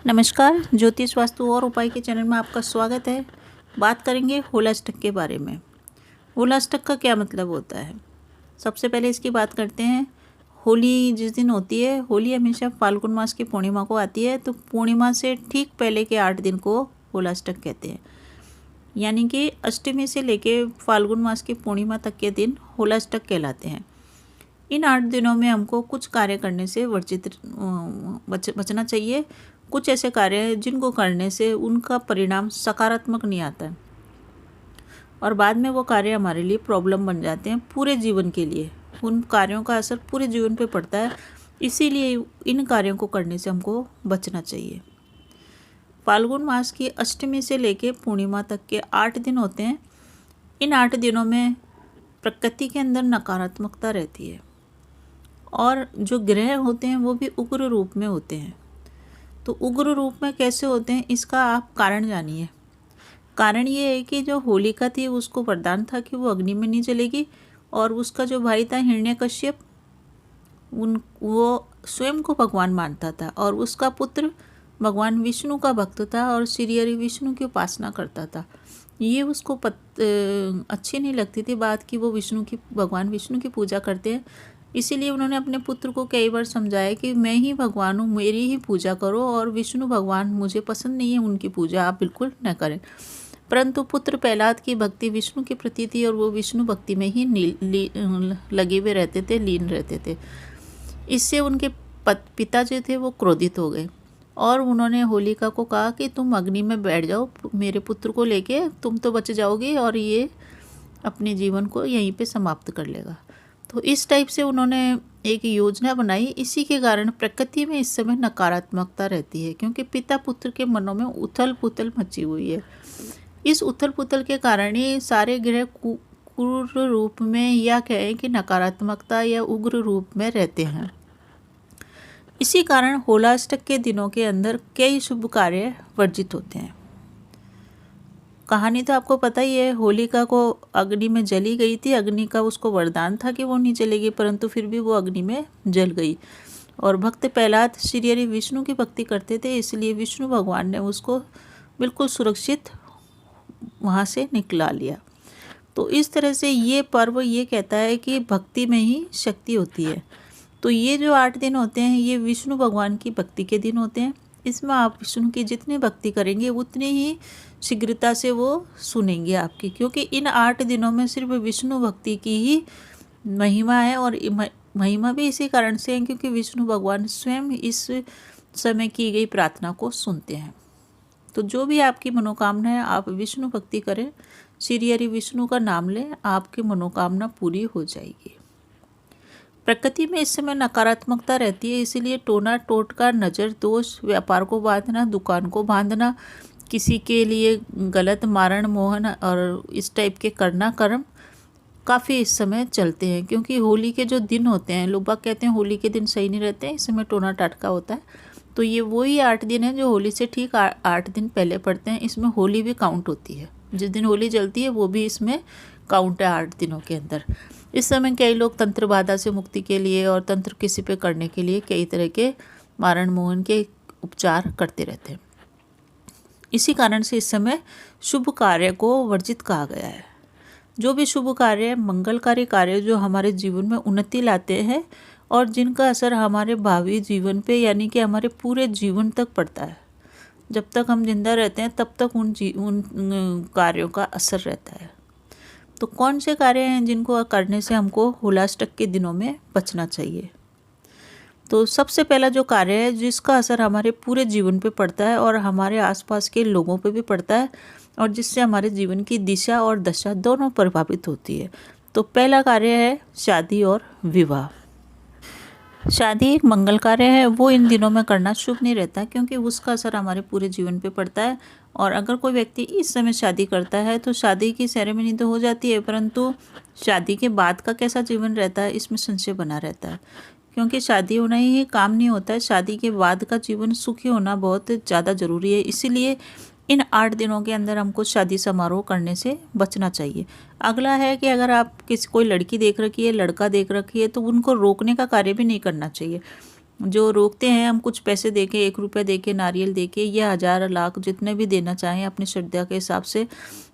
नमस्कार, ज्योतिष वास्तु और उपाय के चैनल में आपका स्वागत है। बात करेंगे होलाष्टक के बारे में। होलाष्टक का क्या मतलब होता है? सबसे पहले इसकी बात करते हैं। होली जिस दिन होती है, होली हमेशा फाल्गुन मास की पूर्णिमा को आती है, तो पूर्णिमा से ठीक पहले के 8 दिन को होलाष्टक कहते हैं। यानी कि अष्टमी से लेके फाल्गुन मास की पूर्णिमा तक के दिन होलाष्टक कहलाते हैं। इन 8 दिनों में हमको कुछ कार्य करने से बचना चाहिए। कुछ ऐसे कार्य हैं जिनको करने से उनका परिणाम सकारात्मक नहीं आता है और बाद में वो कार्य हमारे लिए प्रॉब्लम बन जाते हैं पूरे जीवन के लिए। उन कार्यों का असर पूरे जीवन पे पड़ता है, इसीलिए इन कार्यों को करने से हमको बचना चाहिए। फाल्गुन मास की अष्टमी से लेके पूर्णिमा तक के 8 दिन होते हैं। इन 8 दिनों में प्रकृति के अंदर नकारात्मकता रहती है और जो ग्रह होते हैं वो भी उग्र रूप में होते हैं। तो उग्र रूप में कैसे होते हैं, इसका आप कारण जानिए। कारण ये है कि जो होलिका थी उसको वरदान था कि वो अग्नि में नहीं जलेगी, और उसका जो भाई था हिरण्यकश्यप, वो स्वयं को भगवान मानता था और उसका पुत्र भगवान विष्णु का भक्त था और श्री हरि विष्णु की उपासना करता था। ये उसको अच्छी नहीं लगती थी बात कि वो भगवान विष्णु की पूजा करते हैं। इसीलिए उन्होंने अपने पुत्र को कई बार समझाया कि मैं ही भगवान हूँ, मेरी ही पूजा करो, और विष्णु भगवान मुझे पसंद नहीं है, उनकी पूजा आप बिल्कुल न करें। परंतु पुत्र प्रहलाद की भक्ति विष्णु के प्रति थी और वो विष्णु भक्ति में ही लगे हुए रहते थे, लीन रहते थे। इससे उनके पिता जो थे वो क्रोधित हो गए और उन्होंने होलिका को कहा कि तुम अग्नि में बैठ जाओ, मेरे पुत्र को लेके तुम तो बच जाओगे और ये अपने जीवन को यहीं पे समाप्त कर लेगा। तो इस टाइप से उन्होंने एक योजना बनाई। इसी के कारण प्रकृति में इस समय नकारात्मकता रहती है, क्योंकि पिता पुत्र के मनों में उथल पुथल मची हुई है। इस उथल पुथल के कारण ही सारे ग्रह क्रूर रूप में, या कहें कि नकारात्मकता या उग्र रूप में रहते हैं। इसी कारण होलाष्टक के दिनों के अंदर कई शुभ कार्य वर्जित होते हैं। कहानी तो आपको पता ही है, होलिका को अग्नि में जली गई थी। अग्नि का उसको वरदान था कि वो नहीं जलेगी, परंतु फिर भी वो अग्नि में जल गई। और भक्त प्रहलाद श्री हरि विष्णु की भक्ति करते थे, इसलिए विष्णु भगवान ने उसको बिल्कुल सुरक्षित वहाँ से निकला लिया। तो इस तरह से ये पर्व ये कहता है कि भक्ति में ही शक्ति होती है। तो ये जो 8 दिन होते हैं ये विष्णु भगवान की भक्ति के दिन होते हैं। इसमें आप विष्णु की जितनी भक्ति करेंगे उतनी ही शीघ्रता से वो सुनेंगे आपकी, क्योंकि इन 8 दिनों में सिर्फ विष्णु भक्ति की ही महिमा है। और महिमा भी इसी कारण से है क्योंकि विष्णु भगवान स्वयं इस समय की गई प्रार्थना को सुनते हैं। तो जो भी आपकी मनोकामना है आप विष्णु भक्ति करें, श्री हरि विष्णु का नाम लें, आपकी मनोकामना पूरी हो जाएगी। प्रकृति में इस समय नकारात्मकता रहती है, इसीलिए टोना टोटका, नज़र दोष, व्यापार को बांधना, दुकान को बांधना, किसी के लिए गलत मारण मोहन और इस टाइप के करना कर्म काफ़ी इस समय चलते हैं। क्योंकि होली के जो दिन होते हैं, लोग बाग कहते हैं होली के दिन सही नहीं रहते हैं, इस समय टोना टाटका होता है। तो ये वही 8 दिन हैं जो होली से ठीक 8 दिन पहले पड़ते हैं। इसमें होली भी काउंट होती है, जिस दिन होली जलती है वो भी इसमें काउंट है 8 दिनों के अंदर। इस समय कई लोग तंत्र बाधा से मुक्ति के लिए और तंत्र किसी पे करने के लिए कई तरह के मारण मोहन के उपचार करते रहते हैं। इसी कारण से इस समय शुभ कार्य को वर्जित कहा गया है। जो भी शुभ कार्य, मंगलकारी कार्य जो हमारे जीवन में उन्नति लाते हैं और जिनका असर हमारे भावी जीवन पे यानी कि हमारे पूरे जीवन तक पड़ता है, जब तक हम जिंदा रहते हैं तब तक उन कार्यों का असर रहता है। तो कौन से कार्य हैं जिनको करने से हमको होलाष्टक के दिनों में बचना चाहिए? तो सबसे पहला जो कार्य है जिसका असर हमारे पूरे जीवन पे पड़ता है और हमारे आसपास के लोगों पे भी पड़ता है और जिससे हमारे जीवन की दिशा और दशा दोनों प्रभावित होती है, तो पहला कार्य है शादी और विवाह। शादी एक मंगल कार्य है, वो इन दिनों में करना शुभ नहीं रहता क्योंकि उसका असर हमारे पूरे जीवन पे पड़ता है। और अगर कोई व्यक्ति इस समय शादी करता है तो शादी की सेरेमनी तो हो जाती है, परंतु शादी के बाद का कैसा जीवन रहता है इसमें संशय बना रहता है। क्योंकि शादी होना ही काम नहीं होता है, शादी के बाद का जीवन सुखी होना बहुत ज़्यादा ज़रूरी है। इसीलिए इन 8 दिनों के अंदर हमको शादी समारोह करने से बचना चाहिए। अगला है कि अगर आप कोई लड़की देख रखी है, लड़का देख रखी है, तो उनको रोकने का कार्य भी नहीं करना चाहिए। जो रोकते हैं, हम कुछ पैसे देके, 1 रुपया देके, नारियल देके या 1000 लाख जितने भी देना चाहें अपनी श्रद्धा के हिसाब से,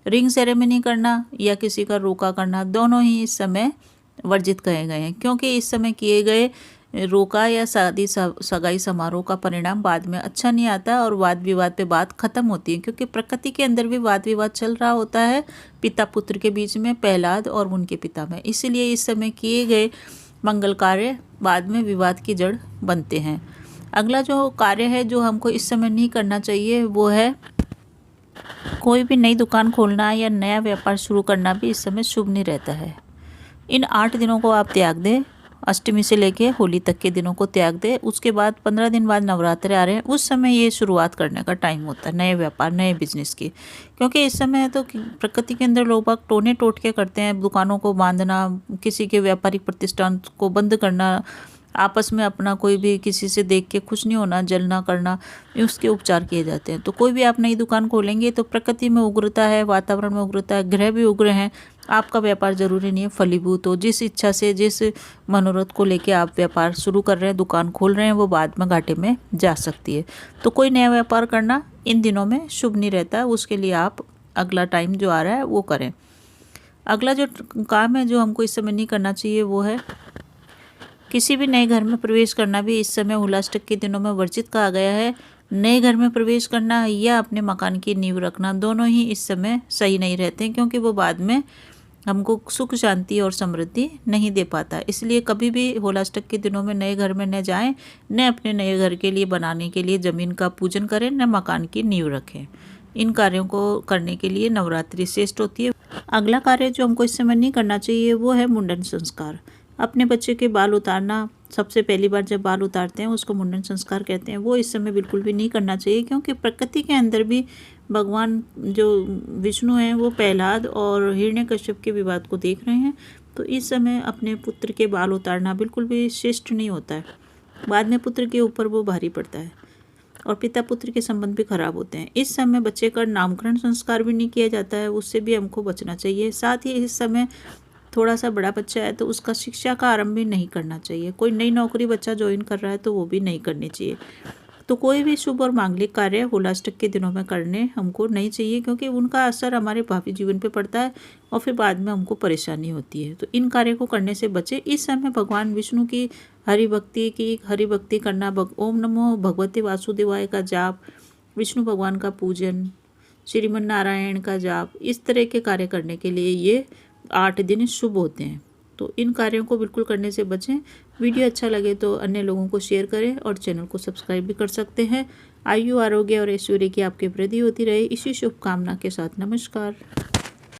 रिंग सेरेमनी करना या किसी का रोका करना, दोनों ही इस समय वर्जित कहे गए हैं। क्योंकि इस समय किए गए रोका या शादी सगाई समारोह का परिणाम बाद में अच्छा नहीं आता और वाद विवाद पे बात खत्म होती है। क्योंकि प्रकृति के अंदर भी वाद विवाद चल रहा होता है पिता पुत्र के बीच में, प्रहलाद और उनके पिता में। इसीलिए इस समय किए गए मंगल कार्य बाद में विवाद की जड़ बनते हैं। अगला जो कार्य है जो हमको इस समय नहीं करना चाहिए वो है कोई भी नई दुकान खोलना या नया व्यापार शुरू करना भी इस समय शुभ नहीं रहता है। इन 8 दिनों को आप त्याग दें, अष्टमी से लेके होली तक के दिनों को त्याग दें। उसके बाद 15 दिन बाद नवरात्रे आ रहे हैं, उस समय ये शुरुआत करने का टाइम होता है नए व्यापार, नए बिजनेस की। क्योंकि इस समय तो प्रकृति के अंदर लोग बाग टोने टोटके करते हैं, दुकानों को बांधना, किसी के व्यापारिक प्रतिष्ठान को बंद करना, आपस में अपना कोई भी किसी से देख के खुश नहीं होना, जलना करना, उसके उपचार किए जाते हैं। तो कोई भी आप नई दुकान खोलेंगे तो प्रकृति में उग्रता है, वातावरण में उग्रता है, ग्रह भी उग्र हैं। आपका व्यापार जरूरी नहीं है फलीभूत हो। जिस इच्छा से, जिस मनोरथ को लेके आप व्यापार शुरू कर रहे हैं, दुकान खोल रहे हैं, वो बाद में घाटे में जा सकती है। तो कोई नया व्यापार करना इन दिनों में शुभ नहीं रहता। उसके लिए आप अगला टाइम जो आ रहा है वो करें। अगला जो काम है जो हमको इस समय नहीं करना चाहिए वो है किसी भी नए घर में प्रवेश करना भी इस समय हुलाष्टक के दिनों में वर्जित कहा गया है। नए घर में प्रवेश करना या अपने मकान की नींव रखना दोनों ही इस समय सही नहीं रहते हैं, क्योंकि वो बाद में हमको सुख शांति और समृद्धि नहीं दे पाता। इसलिए कभी भी होलाष्टक के दिनों में नए घर में न जाएं, न अपने नए घर के लिए बनाने के लिए ज़मीन का पूजन करें, न मकान की नींव रखें। इन कार्यों को करने के लिए नवरात्रि श्रेष्ठ होती है। अगला कार्य जो हमको इस समय नहीं करना चाहिए वो है मुंडन संस्कार। अपने बच्चे के बाल उतारना, सबसे पहली बार जब बाल उतारते हैं उसको मुंडन संस्कार कहते हैं, वो इस समय बिल्कुल भी नहीं करना चाहिए। क्योंकि प्रकृति के अंदर भी भगवान जो विष्णु हैं वो प्रहलाद और हिरण्यकश्यप के विवाद को देख रहे हैं। तो इस समय अपने पुत्र के बाल उतारना बिल्कुल भी श्रेष्ठ नहीं होता है। बाद में पुत्र के ऊपर वो भारी पड़ता है और पिता पुत्र के संबंध भी खराब होते हैं। इस समय बच्चे का नामकरण संस्कार भी नहीं किया जाता है, उससे भी हमको बचना चाहिए। साथ ही इस समय थोड़ा सा बड़ा बच्चा है तो उसका शिक्षा का आरंभ भी नहीं करना चाहिए। कोई नई नौकरी बच्चा ज्वाइन कर रहा है तो वो भी नहीं करनी चाहिए। तो कोई भी शुभ और मांगलिक कार्य होलाष्टक के दिनों में करने हमको नहीं चाहिए, क्योंकि उनका असर हमारे भावी जीवन पे पड़ता है और फिर बाद में हमको परेशानी होती है। तो इन कार्यों को करने से बचे। इस समय भगवान विष्णु की हरि भक्ति करना, ओम नमो भगवते वासुदेवाय का जाप, विष्णु भगवान का पूजन, श्रीमन नारायण का जाप, इस तरह के कार्य करने के लिए ये 8 दिन शुभ होते हैं। तो इन कार्यों को बिल्कुल करने से बचें। वीडियो अच्छा लगे तो अन्य लोगों को शेयर करें और चैनल को सब्सक्राइब भी कर सकते हैं। आयु, आरोग्य और ऐश्वर्य की आपकी वृद्धि होती रहे, इसी शुभकामना के साथ नमस्कार।